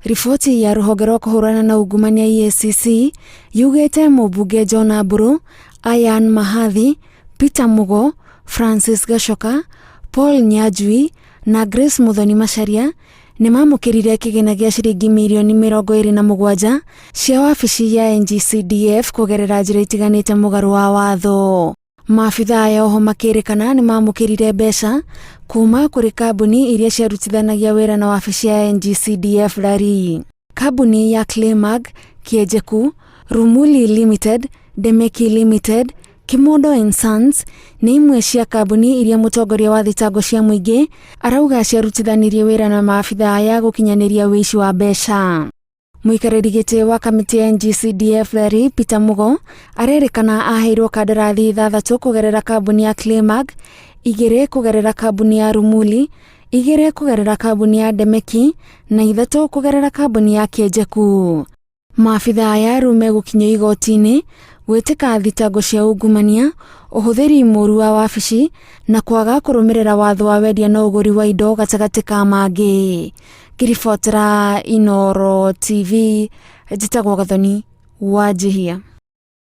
Riboti ya ruhonge rwa kuhurana na ungumania EACC yugite mubunge John Aburu, Ayan Mahathi, Peter Mugo, Francis Gachoka, Paul Nyajui na Grace Muthoni Macharia nimamukirire kigina gia ciringi mirioni 27 cia wabici ya NGCDF kugerera njira itiganite mugaru wa watho. Maabitha ya oho makirikana nimamukirire mbeca kuma kuri kambuni iria ciarutithanagia wira na wabici ya NGCDF Rari. Kambuni ya Claymark, Kiejeku, Rumuli Limited, Demeki Limited, Kimondo & Sons ni imwe cia kambuni iria mutongoria wa thitango cia muingi arauga ciarutithanirie wira na maabitha ya gukinyaniria wici wa mbeca. Muikariri giti wa kamiti ya NGCDF Rari Peter Mugo arerikana aheirwo kandarathi 6 kugerera kambuni ya Claymark, 2 kugerera kambuni ya Rumuli, 2 kugerera kambuni ya Demeki na 3 kugerera kambuni ya Kiejeku. Maabitha aya rume gukinyio igoti-ini gwitika thitango cia ungumania, uhuthiri moru wa wabici na kwaga kurumirira watho wa wendia na uguri wa indo gatagati ka mangi. Kiribotera Inooro TV, njitagwo Gathoni Wanjihia.